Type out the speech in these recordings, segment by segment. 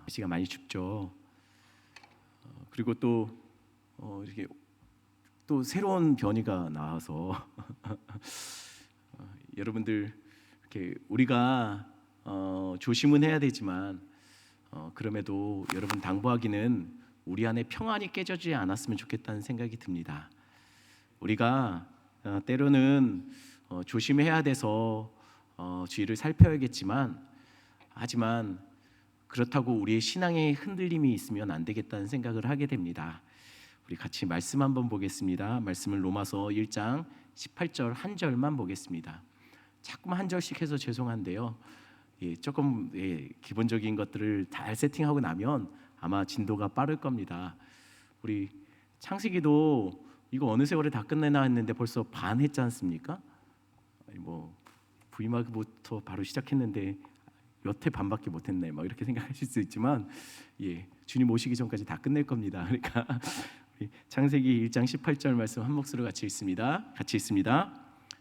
날씨가 많이 춥죠. 그리고 또 이렇게 또 새로운 변이가 나와서 여러분들 이렇게 우리가 조심은 해야 되지만 그럼에도 여러분 당부하기는 우리 안에 평안이 깨져지지 않았으면 좋겠다는 생각이 듭니다. 우리가 때로는 조심해야 돼서 주위를 살펴야겠지만 하지만 그렇다고 우리의 신앙에 흔들림이 있으면 안 되겠다는 생각을 하게 됩니다. 우리 같이 말씀 한번 보겠습니다. 말씀을 로마서 1장 18절 한 절만 보겠습니다. 자꾸만 한 절씩 해서 죄송한데요. 조금 기본적인 것들을 잘 세팅하고 나면 아마 진도가 빠를 겁니다. 우리 창세기도 이거 어느 세월에 다 끝내나 했는데 벌써 반 했지 않습니까? 부임하기부터 바로 시작했는데 여태 반밖에 못했네 막 이렇게 생각하실 수 있지만 주님 오시기 전까지 다 끝낼 겁니다. 그러니까 창세기 1장 18절 말씀 한 목소리로 같이 읽습니다.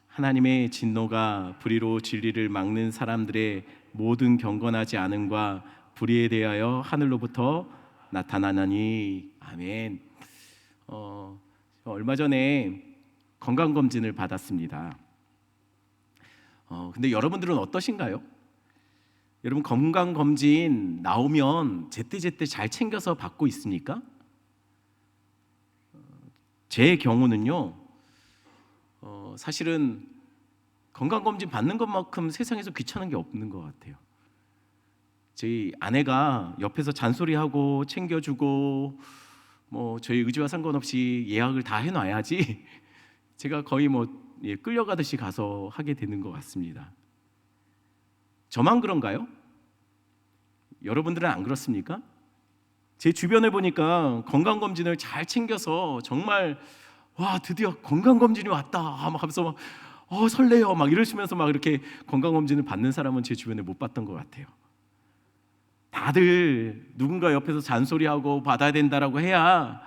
하나님의 진노가 불의로 진리를 막는 사람들의 모든 경건하지 않음과 불의에 대하여 하늘로부터 나타나나니. 아멘. 얼마 전에 건강검진을 받았습니다. 근데 여러분들은 어떠신가요? 여러분 건강검진 나오면 제때제때 잘 챙겨서 받고 있습니까? 제 경우는요, 사실은 건강검진 받는 것만큼 세상에서 귀찮은 게 없는 것 같아요. 저희 아내가 옆에서 잔소리하고 챙겨주고 저희 의지와 상관없이 예약을 다 해놔야지 제가 거의 끌려가듯이 가서 하게 되는 것 같습니다. 저만 그런가요? 여러분들은 안 그렇습니까? 제 주변에 보니까 건강검진을 잘 챙겨서 정말 와 드디어 건강검진이 왔다 막 하면서 설레요 막 이러시면서 막 이렇게 건강검진을 받는 사람은 제 주변에 못 봤던 것 같아요. 다들 누군가 옆에서 잔소리하고 받아야 된다라고 해야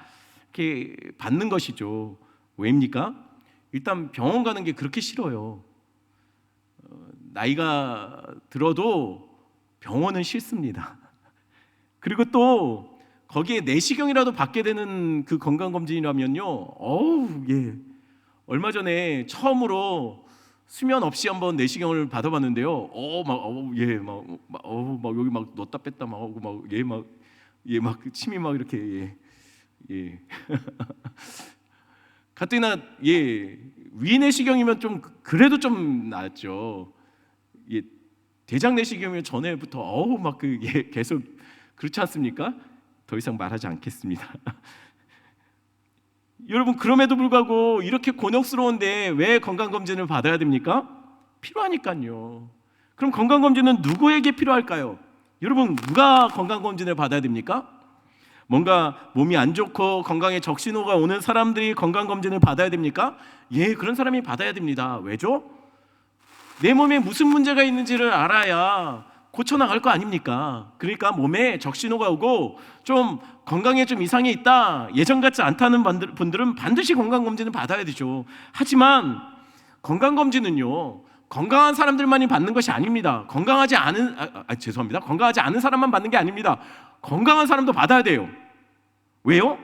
이렇게 받는 것이죠. 왜입니까? 일단 병원 가는 게 그렇게 싫어요. 나이가 들어도 병원은 싫습니다. 그리고 또 거기에 내시경이라도 받게 되는 그 건강검진이라면요, 얼마 전에 처음으로 수면 없이 한번 내시경을 받아봤는데요. 여기 막 넣었다 뺐다 막 하고 막 침이 막 이렇게 가뜩이나 위 내시경이면 좀 그래도 좀 낫죠. 대장 내시경이면 전에부터 계속 그렇지 않습니까? 더 이상 말하지 않겠습니다. 여러분 그럼에도 불구하고 이렇게 곤욕스러운데 왜 건강검진을 받아야 됩니까? 필요하니까요. 그럼 건강검진은 누구에게 필요할까요? 여러분 누가 건강검진을 받아야 됩니까? 뭔가 몸이 안 좋고 건강에 적신호가 오는 사람들이 건강검진을 받아야 됩니까? 그런 사람이 받아야 됩니다. 왜죠? 내 몸에 무슨 문제가 있는지를 알아야 고쳐나갈 거 아닙니까? 그러니까 몸에 적신호가 오고 좀 건강에 좀 이상이 있다, 예전 같지 않다는 분들은 반드시 건강검진을 받아야 되죠. 하지만 건강검진은요 건강한 사람들만이 받는 것이 아닙니다. 건강하지 않은 사람만 받는 게 아닙니다. 건강한 사람도 받아야 돼요. 왜요?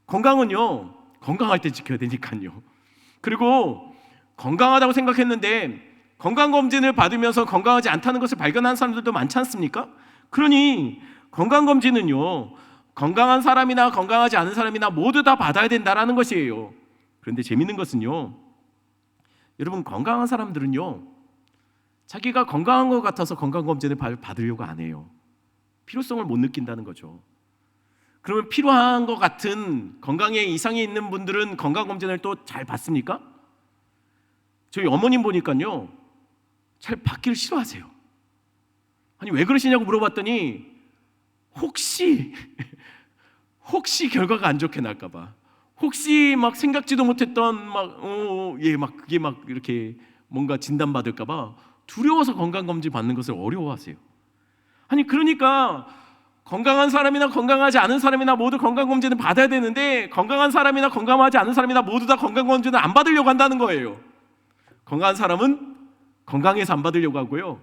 건강은요 건강할 때 지켜야 되니까요. 그리고 건강하다고 생각했는데 건강검진을 받으면서 건강하지 않다는 것을 발견한 사람들도 많지 않습니까? 그러니 건강검진은요 건강한 사람이나 건강하지 않은 사람이나 모두 다 받아야 된다는 것이에요. 그런데 재밌는 것은요, 여러분 건강한 사람들은요 자기가 건강한 것 같아서 건강검진을 받으려고 안 해요. 필요성을 못 느낀다는 거죠. 그러면 필요한 것 같은 건강에 이상이 있는 분들은 건강검진을 또 잘 받습니까? 저희 어머님 보니까요 잘 받기를 싫어하세요. 아니 왜 그러시냐고 물어봤더니 혹시 결과가 안 좋게 날까봐, 혹시 막 생각지도 못했던 그게 막 이렇게 뭔가 진단받을까봐 두려워서 건강검진 받는 것을 어려워하세요. 아니 그러니까 건강한 사람이나 건강하지 않은 사람이나 모두 건강검진을 받아야 되는데 건강한 사람이나 건강하지 않은 사람이나 모두 다 건강검진을 안 받으려고 한다는 거예요. 건강한 사람은 건강해서 안 받으려고 하고요,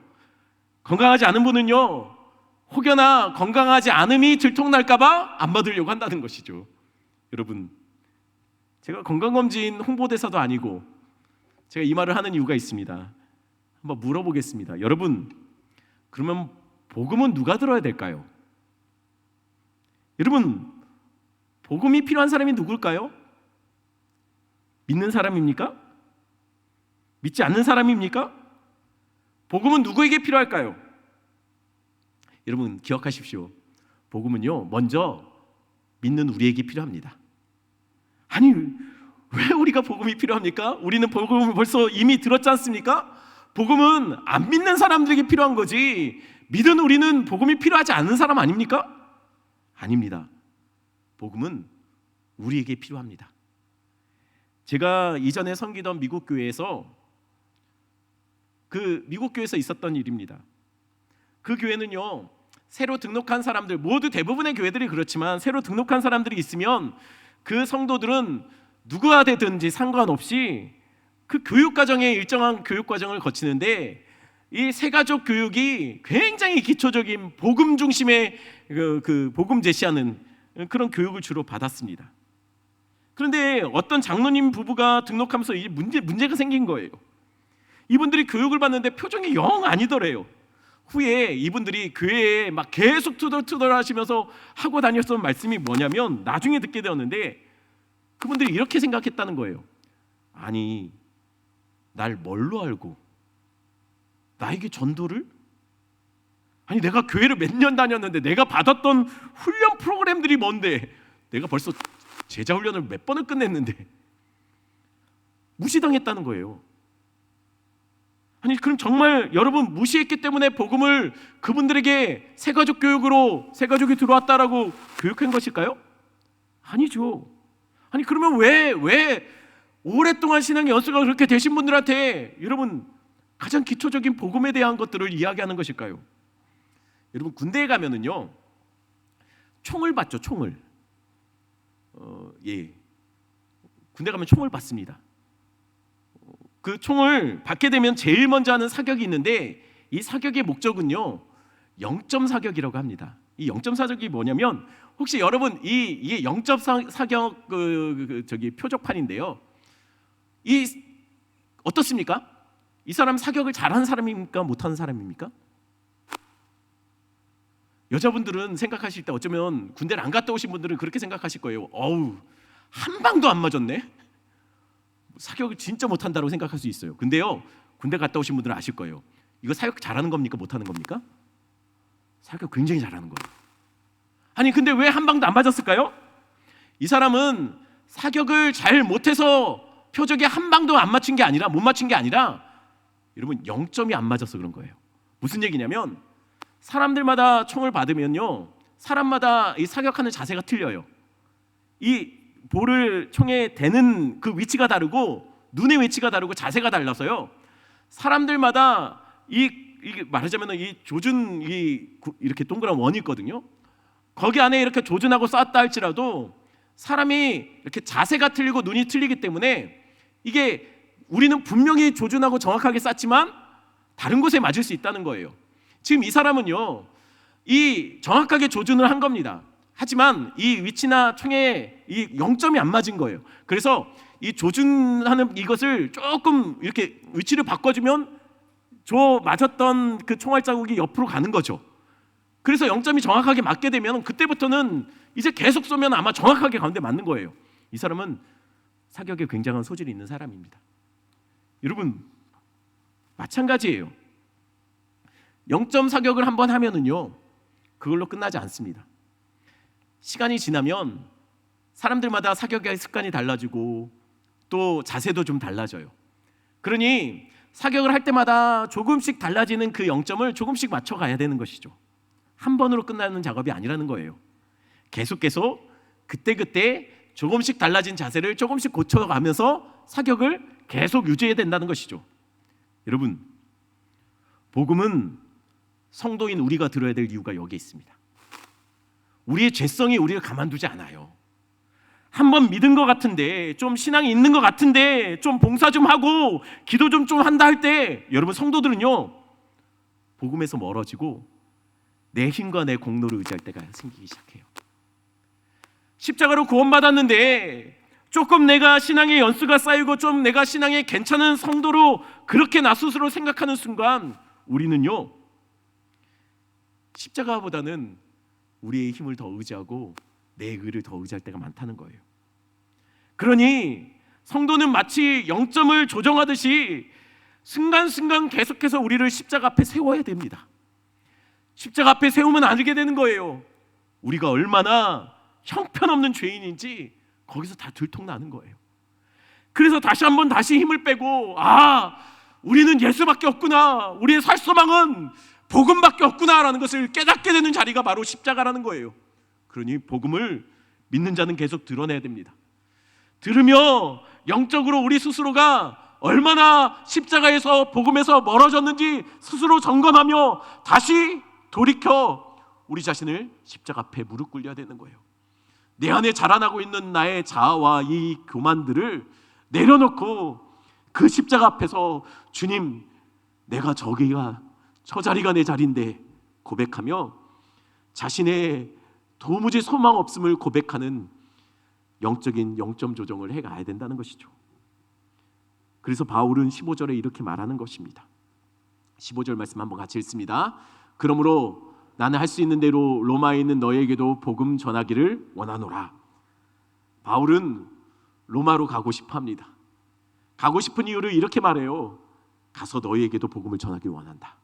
건강하지 않은 분은요 혹여나 건강하지 않음이 들통날까봐 안 받으려고 한다는 것이죠. 여러분, 제가 건강검진 홍보대사도 아니고 제가 이 말을 하는 이유가 있습니다. 한번 물어보겠습니다. 여러분, 그러면 복음은 누가 들어야 될까요? 여러분, 복음이 필요한 사람이 누굴까요? 믿는 사람입니까? 믿지 않는 사람입니까? 복음은 누구에게 필요할까요? 여러분 기억하십시오. 복음은요, 먼저 믿는 우리에게 필요합니다. 아니, 왜 우리가 복음이 필요합니까? 우리는 복음을 벌써 이미 들었지 않습니까? 복음은 안 믿는 사람들에게 필요한 거지, 믿은 우리는 복음이 필요하지 않은 사람 아닙니까? 아닙니다. 복음은 우리에게 필요합니다. 제가 이전에 섬기던 미국 교회에서 있었던 일입니다. 그 교회는요, 새로 등록한 사람들, 모두 대부분의 교회들이 그렇지만 새로 등록한 사람들이 있으면 그 성도들은 누구와 되든지 상관없이 그 교육과정에 일정한 교육과정을 거치는데, 이 새가족 교육이 굉장히 기초적인 복음 중심의 그 복음 제시하는 그런 교육을 주로 받았습니다. 그런데 어떤 장로님 부부가 등록하면서 이 문제가 생긴 거예요. 이분들이 교육을 받는데 표정이 영 아니더래요. 후에 이분들이 교회에 막 계속 투덜투덜 하시면서 하고 다녔던 말씀이 뭐냐면, 나중에 듣게 되었는데 그분들이 이렇게 생각했다는 거예요. 아니, 날 뭘로 알고 나에게 전도를? 아니, 내가 교회를 몇 년 다녔는데 내가 받았던 훈련 프로그램들이 뭔데, 내가 벌써 제자 훈련을 몇 번을 끝냈는데 무시당했다는 거예요. 아니, 그럼 정말 여러분 무시했기 때문에 복음을 그분들에게 새가족 교육으로 새가족이 들어왔다라고 교육한 것일까요? 아니죠. 아니, 그러면 왜 오랫동안 신앙의 연수가 그렇게 되신 분들한테 여러분 가장 기초적인 복음에 대한 것들을 이야기하는 것일까요? 여러분, 군대에 가면은요, 총을 받죠. 총을. 군대 가면 총을 받습니다. 그 총을 받게 되면 제일 먼저 하는 사격이 있는데, 이 사격의 목적은요, 0점 사격이라고 합니다. 이 0점 사격이 뭐냐면, 혹시 여러분 이게 0점 사격 표적판인데요, 이 어떻습니까? 이 사람 사격을 잘하는 사람입니까? 못하는 사람입니까? 여자분들은 생각하실 때 어쩌면 군대를 안 갔다 오신 분들은 그렇게 생각하실 거예요. 어우, 한 방도 안 맞았네. 사격을 진짜 못한다고 생각할 수 있어요. 근데요, 군대 갔다 오신 분들은 아실 거예요. 이거 사격 잘하는 겁니까? 못하는 겁니까? 사격 굉장히 잘하는 거예요. 아니, 근데 왜 한 방도 안 맞았을까요? 이 사람은 사격을 잘 못해서 표적에 한 방도 안 맞춘 게 아니라, 못 맞춘 게 아니라, 여러분 0점이 안 맞아서 그런 거예요. 무슨 얘기냐면, 사람들마다 총을 받으면요, 사람마다 이 사격하는 자세가 틀려요. 이 볼을 총에 대는 그 위치가 다르고, 눈의 위치가 다르고, 자세가 달라서요, 사람들마다 이게 말하자면 이 조준, 이렇게 동그란 원이 있거든요. 거기 안에 이렇게 조준하고 쐈다 할지라도 사람이 이렇게 자세가 틀리고 눈이 틀리기 때문에, 이게 우리는 분명히 조준하고 정확하게 쐈지만 다른 곳에 맞을 수 있다는 거예요. 지금 이 사람은요, 이 정확하게 조준을 한 겁니다. 하지만 이 위치나 총에 이 0점이 안 맞은 거예요. 그래서 이 조준하는 이것을 조금 이렇게 위치를 바꿔주면 맞았던 그 총알 자국이 옆으로 가는 거죠. 그래서 0점이 정확하게 맞게 되면 그때부터는 이제 계속 쏘면 아마 정확하게 가운데 맞는 거예요. 이 사람은 사격에 굉장한 소질이 있는 사람입니다. 여러분, 마찬가지예요. 0점 사격을 한번 하면은요, 그걸로 끝나지 않습니다. 시간이 지나면 사람들마다 사격의 습관이 달라지고 또 자세도 좀 달라져요. 그러니 사격을 할 때마다 조금씩 달라지는 그 0점을 조금씩 맞춰가야 되는 것이죠. 한 번으로 끝나는 작업이 아니라는 거예요. 계속 그때그때 조금씩 달라진 자세를 조금씩 고쳐가면서 사격을 계속 유지해야 된다는 것이죠. 여러분, 복음은 성도인 우리가 들어야 될 이유가 여기에 있습니다. 우리의 죄성이 우리를 가만두지 않아요. 한번 믿은 것 같은데, 좀 신앙이 있는 것 같은데, 좀 봉사 좀 하고 기도 좀 한다 할 때, 여러분 성도들은요, 복음에서 멀어지고 내 힘과 내 공로를 의지할 때가 생기기 시작해요. 십자가로 구원받았는데 조금 내가 신앙의 연수가 쌓이고 좀 내가 신앙에 괜찮은 성도로 그렇게 나 스스로 생각하는 순간 우리는요, 십자가보다는 우리의 힘을 더 의지하고 내 의를 더 의지할 때가 많다는 거예요. 그러니 성도는 마치 0점을 조정하듯이 순간순간 계속해서 우리를 십자가 앞에 세워야 됩니다. 십자가 앞에 세우면 알게 되는 거예요. 우리가 얼마나 형편없는 죄인인지 거기서 다 들통나는 거예요. 그래서 다시 힘을 빼고 우리는 예수밖에 없구나, 우리의 살 소망은 복음밖에 없구나라는 것을 깨닫게 되는 자리가 바로 십자가라는 거예요. 그러니 복음을 믿는 자는 계속 드러내야 됩니다. 들으며 영적으로 우리 스스로가 얼마나 십자가에서 복음에서 멀어졌는지 스스로 점검하며 다시 돌이켜 우리 자신을 십자가 앞에 무릎 꿇려야 되는 거예요. 내 안에 자라나고 있는 나의 자아와 이 교만들을 내려놓고 그 십자가 앞에서 주님, 내가 저 자리가 내 자리인데 고백하며 자신의 도무지 소망 없음을 고백하는 영적인 0점 조정을 해가야 된다는 것이죠. 그래서 바울은 15절에 이렇게 말하는 것입니다. 15절 말씀 한번 같이 읽습니다. 그러므로 나는 할 수 있는 대로 로마에 있는 너에게도 복음 전하기를 원하노라. 바울은 로마로 가고 싶어 합니다. 가고 싶은 이유를 이렇게 말해요. 가서 너희에게도 복음을 전하기 원한다.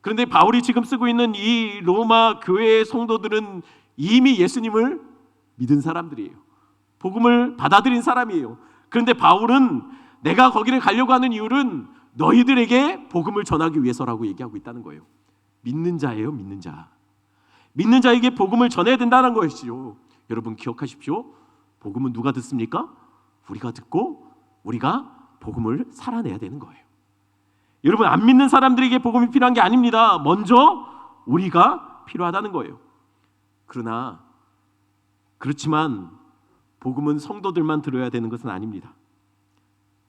그런데 바울이 지금 쓰고 있는 이 로마 교회의 성도들은 이미 예수님을 믿은 사람들이에요. 복음을 받아들인 사람이에요. 그런데 바울은 내가 거기를 가려고 하는 이유는 너희들에게 복음을 전하기 위해서라고 얘기하고 있다는 거예요. 믿는 자예요, 믿는 자. 믿는 자에게 복음을 전해야 된다는 것이죠. 여러분 기억하십시오. 복음은 누가 듣습니까? 우리가 듣고 우리가 복음을 살아내야 되는 거예요. 여러분, 안 믿는 사람들에게 복음이 필요한 게 아닙니다. 먼저 우리가 필요하다는 거예요. 그렇지만 복음은 성도들만 들어야 되는 것은 아닙니다.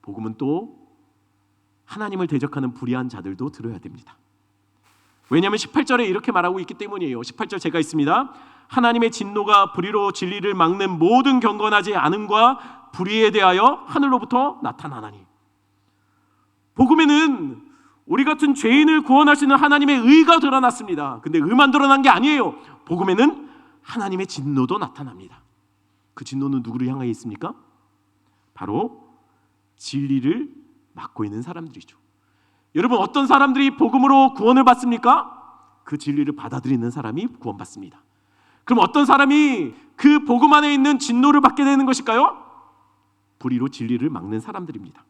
복음은 또 하나님을 대적하는 불의한 자들도 들어야 됩니다. 왜냐하면 18절에 이렇게 말하고 있기 때문이에요. 18절 제가 있습니다. 하나님의 진노가 불의로 진리를 막는 모든 경건하지 않음과 불의에 대하여 하늘로부터 나타나나니. 복음에는 우리 같은 죄인을 구원하시는 하나님의 의가 드러났습니다. 근데 의만 드러난 게 아니에요. 복음에는 하나님의 진노도 나타납니다. 그 진노는 누구를 향하여 있습니까? 바로 진리를 막고 있는 사람들이죠. 여러분, 어떤 사람들이 복음으로 구원을 받습니까? 그 진리를 받아들이는 사람이 구원받습니다. 그럼 어떤 사람이 그 복음 안에 있는 진노를 받게 되는 것일까요? 불의로 진리를 막는 사람들입니다.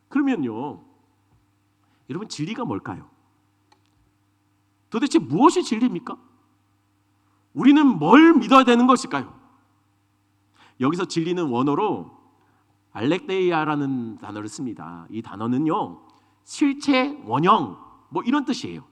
그러면요, 여러분, 진리가 뭘까요? 도대체 무엇이 진리입니까? 우리는 뭘 믿어야 되는 것일까요? 여기서 진리는 원어로 알렉데이아라는 단어를 씁니다. 이 단어는요, 실체 원형 이런 뜻이에요.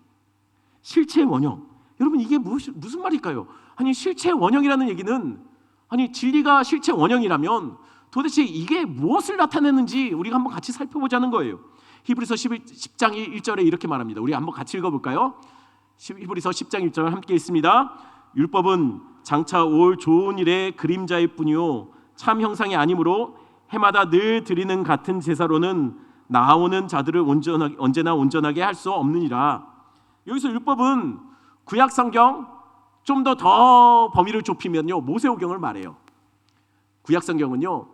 실체 원형. 여러분, 이게 무슨 말일까요? 아니, 실체 원형이라는 얘기는, 아니, 진리가 실체 원형이라면 도대체 이게 무엇을 나타내는지 우리가 한번 같이 살펴보자는 거예요. 히브리서 10장 1절에 이렇게 말합니다. 우리 한번 같이 읽어볼까요? 히브리서 10장 1절 함께 읽습니다. 율법은 장차 올 좋은 일의 그림자일 뿐이요 참 형상이 아니므로 해마다 늘 드리는 같은 제사로는 나아오는 자들을 언제나 온전하게 할 수 없느니라. 여기서 율법은 구약 성경 좀 더 범위를 좁히면요, 모세오경을 말해요. 구약 성경은요,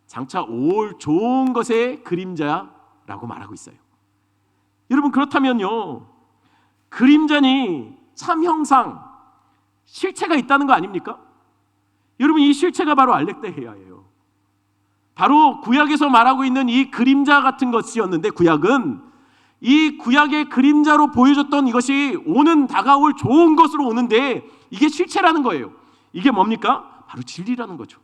장차 올 좋은 것의 그림자라고 말하고 있어요. 여러분, 그렇다면요, 그림자니 참 형상, 실체가 있다는 거 아닙니까? 여러분, 이 실체가 바로 알렉데이아예요. 바로 구약에서 말하고 있는 이 그림자 같은 것이었는데, 구약은 이 구약의 그림자로 보여줬던 이것이 다가올 좋은 것으로 오는데, 이게 실체라는 거예요. 이게 뭡니까? 바로 진리라는 거죠.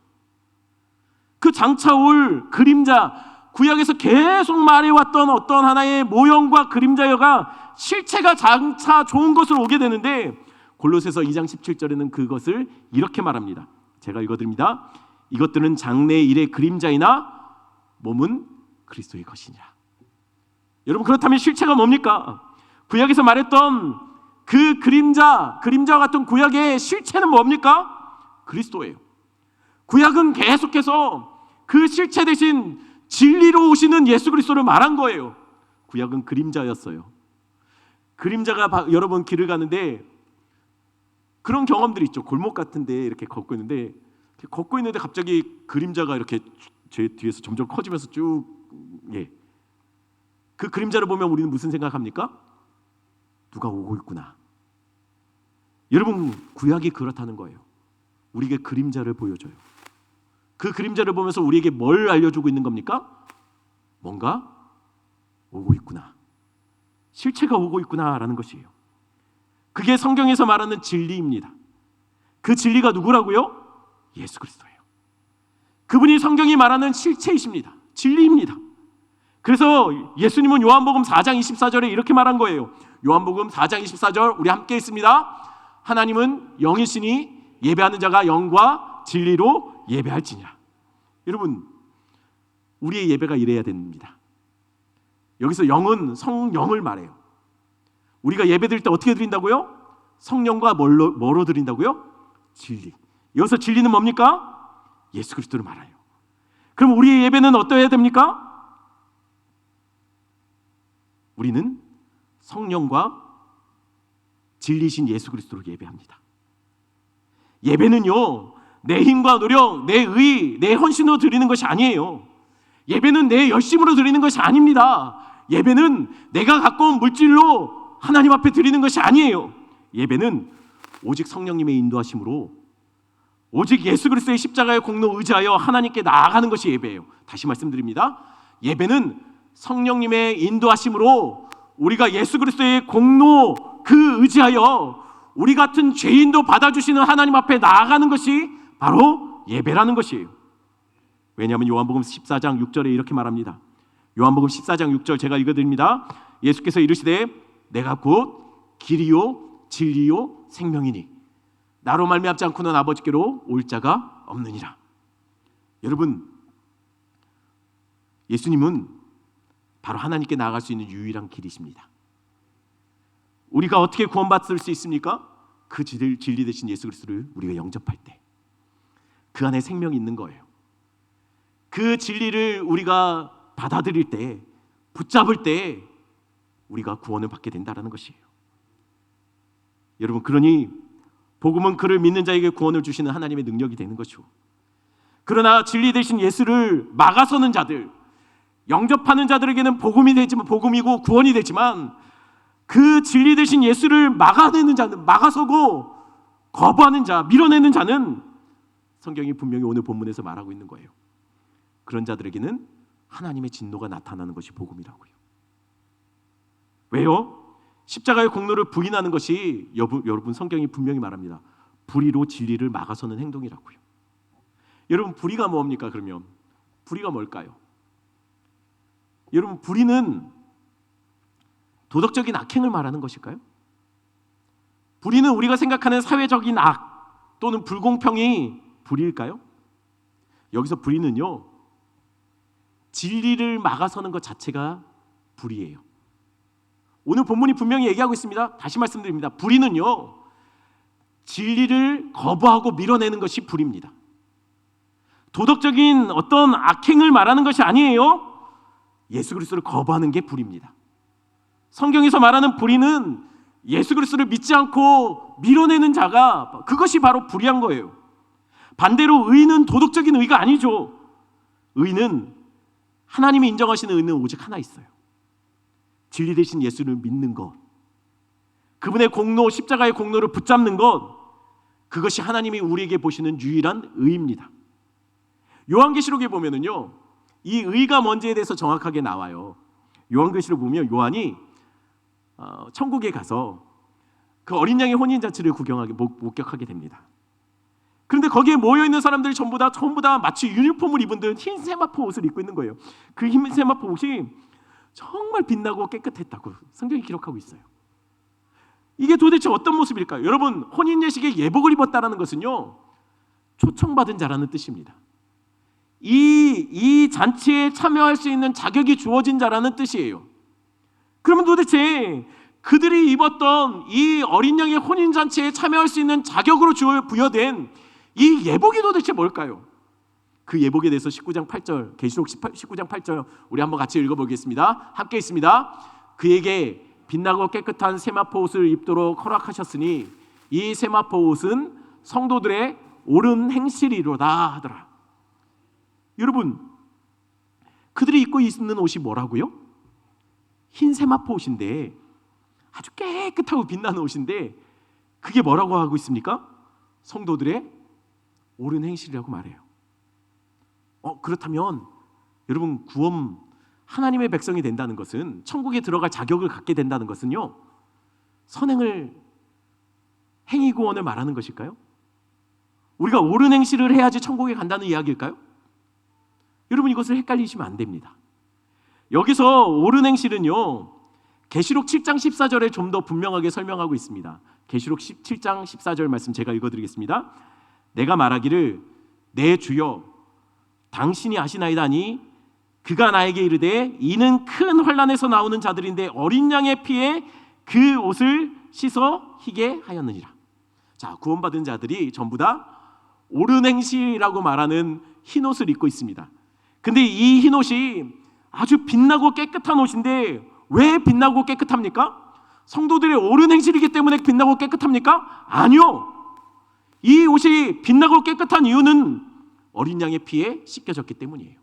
그 장차 올 그림자, 구약에서 계속 말해왔던 어떤 하나의 모형과 그림자여가 실체가 장차 좋은 것으로 오게 되는데, 골로새서 2장 17절에는 그것을 이렇게 말합니다. 제가 읽어드립니다. 이것들은 장래의 일의 그림자이나 몸은 그리스도의 것이니라. 여러분, 그렇다면 실체가 뭡니까? 구약에서 말했던 그 그림자와 같은 구약의 실체는 뭡니까? 그리스도예요. 구약은 계속해서 그 실체 대신 진리로 오시는 예수 그리스도를 말한 거예요. 구약은 그림자였어요. 그림자가 여러분 길을 가는데 그런 경험들이 있죠. 골목 같은데 이렇게 걷고 있는데 갑자기 그림자가 이렇게 제 뒤에서 점점 커지면서 쭉 그 그림자를 보면 우리는 무슨 생각합니까? 누가 오고 있구나. 여러분, 구약이 그렇다는 거예요. 우리에게 그림자를 보여줘요. 그 그림자를 보면서 우리에게 뭘 알려주고 있는 겁니까? 뭔가 오고 있구나. 실체가 오고 있구나라는 것이에요. 그게 성경에서 말하는 진리입니다. 그 진리가 누구라고요? 예수 그리스도예요. 그분이 성경이 말하는 실체이십니다. 진리입니다. 그래서 예수님은 요한복음 4장 24절에 이렇게 말한 거예요. 요한복음 4장 24절 우리 함께 있습니다. 하나님은 영이시니 예배하는 자가 영과 진리로 예배할지니라. 여러분, 우리의 예배가 이래야 됩니다. 여기서 영은 성령을 말해요. 우리가 예배 드릴 때 어떻게 드린다고요? 성령과 뭐로 드린다고요? 진리. 여기서 진리는 뭡니까? 예수 그리스도를 말해요. 그럼 우리의 예배는 어떠해야 됩니까? 우리는 성령과 진리신 예수 그리스도로 예배합니다. 예배는요, 내 힘과 노력, 내 의, 내 헌신으로 드리는 것이 아니에요. 예배는 내 열심으로 드리는 것이 아닙니다. 예배는 내가 갖고 온 물질로 하나님 앞에 드리는 것이 아니에요. 예배는 오직 성령님의 인도하심으로, 오직 예수 그리스도의 십자가의 공로 의지하여 하나님께 나아가는 것이 예배예요. 다시 말씀드립니다. 예배는 성령님의 인도하심으로 우리가 예수 그리스도의 공로 그 의지하여 우리 같은 죄인도 받아주시는 하나님 앞에 나아가는 것이 바로 예배라는 것이에요. 왜냐하면 요한복음 14장 6절에 이렇게 말합니다. 요한복음 14장 6절 제가 읽어드립니다. 예수께서 이르시되 내가 곧 길이요 진리요 생명이니 나로 말미암지 않고는 아버지께로 올 자가 없느니라. 여러분, 예수님은 바로 하나님께 나아갈 수 있는 유일한 길이십니다. 우리가 어떻게 구원받을 수 있습니까? 그 진리 되신 예수 그리스도를 우리가 영접할 때 그 안에 생명이 있는 거예요. 그 진리를 우리가 받아들일 때, 붙잡을 때 우리가 구원을 받게 된다는 것이에요. 여러분, 그러니 복음은 그를 믿는 자에게 구원을 주시는 하나님의 능력이 되는 것이고, 그러나 진리 되신 예수를 막아서는 자들, 영접하는 자들에게는 복음이고 구원이 되지만 그 진리 되신 예수를 막아내는 자는, 막아서고 거부하는 자, 밀어내는 자는 성경이 분명히 오늘 본문에서 말하고 있는 거예요. 그런 자들에게는 하나님의 진노가 나타나는 것이 복음이라고요. 왜요? 십자가의 공로를 부인하는 것이 여러분 성경이 분명히 말합니다. 불의로 진리를 막아서는 행동이라고요. 여러분, 불의가 뭡니까? 그러면 불의가 뭘까요? 여러분, 불의는 도덕적인 악행을 말하는 것일까요? 불의는 우리가 생각하는 사회적인 악 또는 불공평이 불의일까요? 여기서 불의는요, 진리를 막아서는 것 자체가 불의예요. 오늘 본문이 분명히 얘기하고 있습니다. 다시 말씀드립니다. 불의는요, 진리를 거부하고 밀어내는 것이 불의입니다. 도덕적인 어떤 악행을 말하는 것이 아니에요. 예수 그리스도를 거부하는 게 불의입니다. 성경에서 말하는 불의는 예수 그리스도를 믿지 않고 밀어내는 자가, 그것이 바로 불의한 거예요. 반대로 의는 도덕적인 의가 아니죠. 의는, 하나님이 인정하시는 의는 오직 하나 있어요. 진리 되신 예수를 믿는 것, 그분의 공로, 십자가의 공로를 붙잡는 것, 그것이 하나님이 우리에게 보시는 유일한 의입니다. 요한계시록에 보면은요, 이 의가 뭔지에 대해서 정확하게 나와요. 요한계시록 보면 요한이 천국에 가서 그 어린 양의 혼인잔치를 목격하게 됩니다. 그런데 거기에 모여있는 사람들이 전부 다 마치 유니폼을 입은 듯 흰 세마포 옷을 입고 있는 거예요. 그 흰 세마포 옷이 정말 빛나고 깨끗했다고 성경이 기록하고 있어요. 이게 도대체 어떤 모습일까요? 여러분, 혼인 예식에 예복을 입었다는 것은요, 초청받은 자라는 뜻입니다. 이 잔치에 참여할 수 있는 자격이 주어진 자라는 뜻이에요. 그러면 도대체 그들이 입었던 이 어린 양의 혼인잔치에 참여할 수 있는 자격으로 부여된 이 예복이 도대체 뭘까요? 그 예복에 대해서 19장 8절, 계시록 19장 8절 우리 한번 같이 읽어보겠습니다. 함께 있습니다. 그에게 빛나고 깨끗한 세마포 옷을 입도록 허락하셨으니 이 세마포 옷은 성도들의 옳은 행실이로다 하더라. 여러분, 그들이 입고 있는 옷이 뭐라고요? 흰 세마포 옷인데, 아주 깨끗하고 빛나는 옷인데, 그게 뭐라고 하고 있습니까? 성도들의 옳은 행실이라고 말해요. 그렇다면 여러분, 구원, 하나님의 백성이 된다는 것은, 천국에 들어갈 자격을 갖게 된다는 것은요, 선행을, 행위 구원을 말하는 것일까요? 우리가 옳은 행실을 해야지 천국에 간다는 이야기일까요? 여러분, 이것을 헷갈리시면 안 됩니다. 여기서 옳은 행실은요, 계시록 7장 14절에 좀 더 분명하게 설명하고 있습니다. 계시록 7장 14절 말씀 제가 읽어드리겠습니다. 내가 말하기를 내 주여 당신이 아시나이다니 그가 나에게 이르되 이는 큰 환난에서 나오는 자들인데 어린 양의 피에 그 옷을 씻어 희게 하였느니라. 자, 구원받은 자들이 전부 다 옳은 행실이라고 말하는 흰 옷을 입고 있습니다. 근데 이 흰 옷이 아주 빛나고 깨끗한 옷인데 왜 빛나고 깨끗합니까? 성도들의 옳은 행실이기 때문에 빛나고 깨끗합니까? 아니요. 이 옷이 빛나고 깨끗한 이유는 어린 양의 피에 씻겨졌기 때문이에요.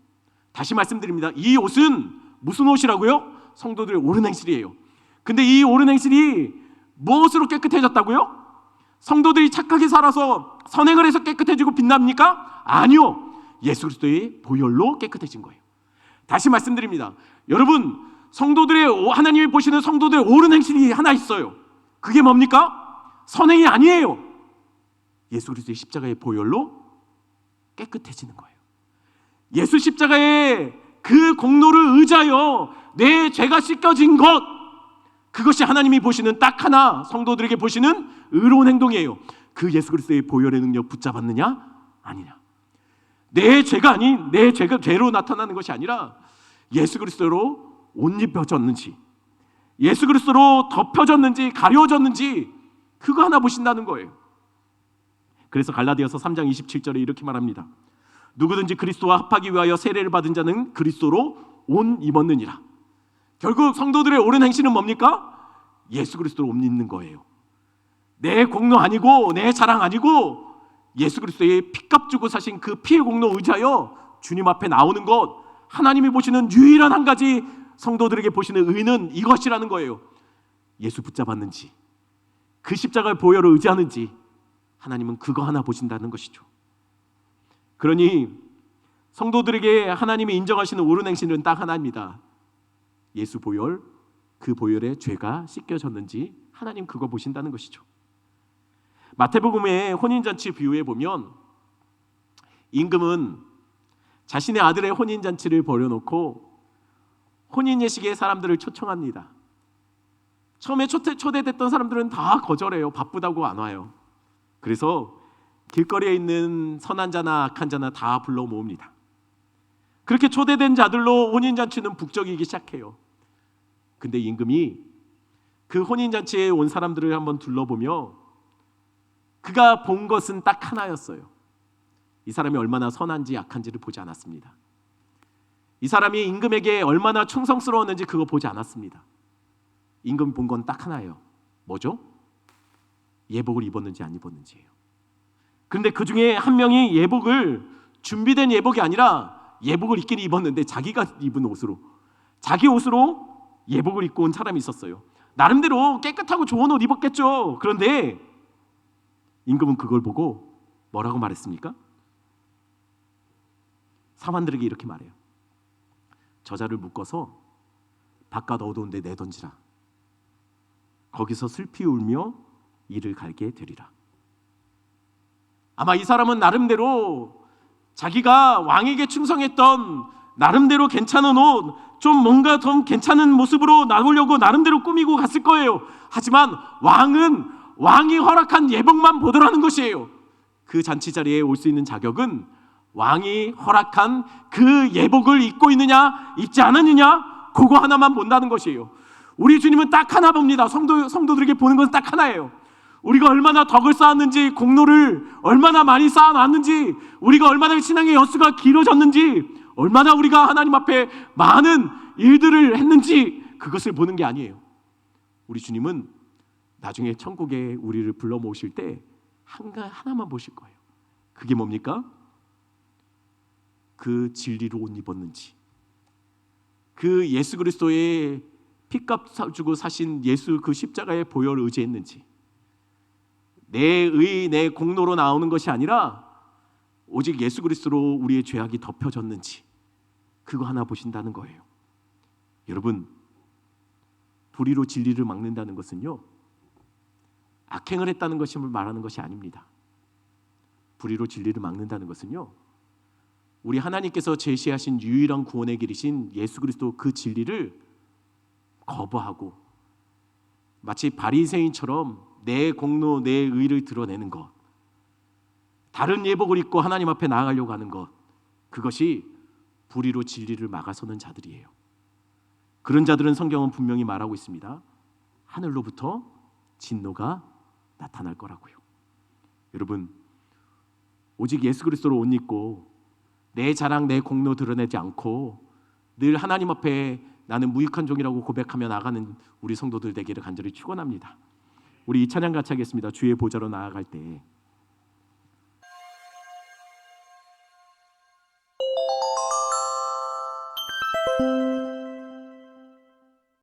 다시 말씀드립니다. 이 옷은 무슨 옷이라고요? 성도들의 옳은 행실이에요. 근데 이 옳은 행실이 무엇으로 깨끗해졌다고요? 성도들이 착하게 살아서 선행을 해서 깨끗해지고 빛납니까? 아니요. 예수 그리스도의 보혈로 깨끗해진 거예요. 다시 말씀드립니다. 여러분, 성도들의, 하나님이 보시는 성도들의 옳은 행실이 하나 있어요. 그게 뭡니까? 선행이 아니에요. 예수 그리스도의 십자가의 보혈로 깨끗해지는 거예요. 예수 십자가의 그 공로를 의지하여 내 죄가 씻겨진 것, 그것이 하나님이 보시는 딱 하나, 성도들에게 보시는 의로운 행동이에요. 그 예수 그리스도의 보혈의 능력 붙잡았느냐 아니냐. 내 죄가 아닌 내 죄가 죄로 나타나는 것이 아니라 예수 그리스도로 옷 입혀졌는지, 예수 그리스도로 덮여졌는지 가려졌는지, 그거 하나 보신다는 거예요. 그래서 갈라디아서 3장 27절에 이렇게 말합니다. 누구든지 그리스도와 합하기 위하여 세례를 받은 자는 그리스도로 옷 입었느니라. 결국 성도들의 옳은 행실은 뭡니까? 예수 그리스도로 옷 입는 거예요. 내 공로 아니고 내 자랑 아니고 예수 그리스도의 피값 주고 사신 그 피의 공로 의지하여 주님 앞에 나오는 것, 하나님이 보시는 유일한 한 가지 성도들에게 보시는 의는 이것이라는 거예요. 예수 붙잡았는지, 그 십자가의 보혈을 의지하는지, 하나님은 그거 하나 보신다는 것이죠. 그러니 성도들에게 하나님이 인정하시는 옳은 행실은 딱 하나입니다. 예수 보혈, 그 보혈에 죄가 씻겨졌는지 하나님 그거 보신다는 것이죠. 마태복음의 혼인잔치 비유에 보면 임금은 자신의 아들의 혼인잔치를 벌여놓고 혼인 예식에 사람들을 초청합니다. 처음에 초대됐던 사람들은 다 거절해요. 바쁘다고 안 와요. 그래서 길거리에 있는 선한 자나 악한 자나 다 불러 모읍니다. 그렇게 초대된 자들로 혼인잔치는 북적이기 시작해요. 근데 임금이 그 혼인잔치에 온 사람들을 한번 둘러보며 그가 본 것은 딱 하나였어요. 이 사람이 얼마나 선한지 악한지를 보지 않았습니다. 이 사람이 임금에게 얼마나 충성스러웠는지 그거 보지 않았습니다. 임금이 본 건 딱 하나예요. 뭐죠? 예복을 입었는지 안 입었는지예요. 그런데 그 중에 한 명이 예복을, 준비된 예복이 아니라 예복을 입긴 입었는데 자기가 입은 옷으로, 자기 옷으로 예복을 입고 온 사람이 있었어요. 나름대로 깨끗하고 좋은 옷 입었겠죠. 그런데 임금은 그걸 보고 뭐라고 말했습니까? 사관들에게 이렇게 말해요. 저자를 묶어서 바깥 어두운 데 내던지라. 거기서 슬피 울며 이를 갈게 되리라. 아마 이 사람은 나름대로 자기가 왕에게 충성했던 나름대로 괜찮은 옷, 좀 뭔가 좀 괜찮은 모습으로 나오려고 나름대로 꾸미고 갔을 거예요. 하지만 왕은 왕이 허락한 예복만 보더라는 것이에요. 그 잔치 자리에 올 수 있는 자격은 왕이 허락한 그 예복을 입고 있느냐 입지 않았느냐, 그거 하나만 본다는 것이에요. 우리 주님은 딱 하나 봅니다. 성도들에게 보는 것은 딱 하나예요. 우리가 얼마나 덕을 쌓았는지, 공로를 얼마나 많이 쌓아놨는지, 우리가 얼마나 신앙의 여수가 길어졌는지, 얼마나 우리가 하나님 앞에 많은 일들을 했는지, 그것을 보는 게 아니에요. 우리 주님은 나중에 천국에 우리를 불러 모실 때 하나만 보실 거예요. 그게 뭡니까? 그 진리로 옷 입었는지, 그 예수 그리스도의 피값 주고 사신 예수 그 십자가의 보혈을 의지했는지, 내 공로로 나오는 것이 아니라 오직 예수 그리스도로 우리의 죄악이 덮여졌는지, 그거 하나 보신다는 거예요. 여러분, 불의로 진리를 막는다는 것은요, 악행을 했다는 것을 말하는 것이 아닙니다. 불의로 진리를 막는다는 것은요, 우리 하나님께서 제시하신 유일한 구원의 길이신 예수 그리스도 그 진리를 거부하고 마치 바리새인처럼 내 공로, 내 의를 드러내는 것, 다른 예복을 입고 하나님 앞에 나아가려고 하는 것, 그것이 불의로 진리를 막아서는 자들이에요. 그런 자들은 성경은 분명히 말하고 있습니다. 하늘로부터 진노가 나타날 거라고요. 여러분, 오직 예수 그리스도로 옷 입고 내 자랑, 내 공로 드러내지 않고 늘 하나님 앞에 나는 무익한 종이라고 고백하며 나가는 우리 성도들 되기를 간절히 축원합니다. 우리 이 찬양 같이 하겠습니다. 주의 보좌로 나아갈 때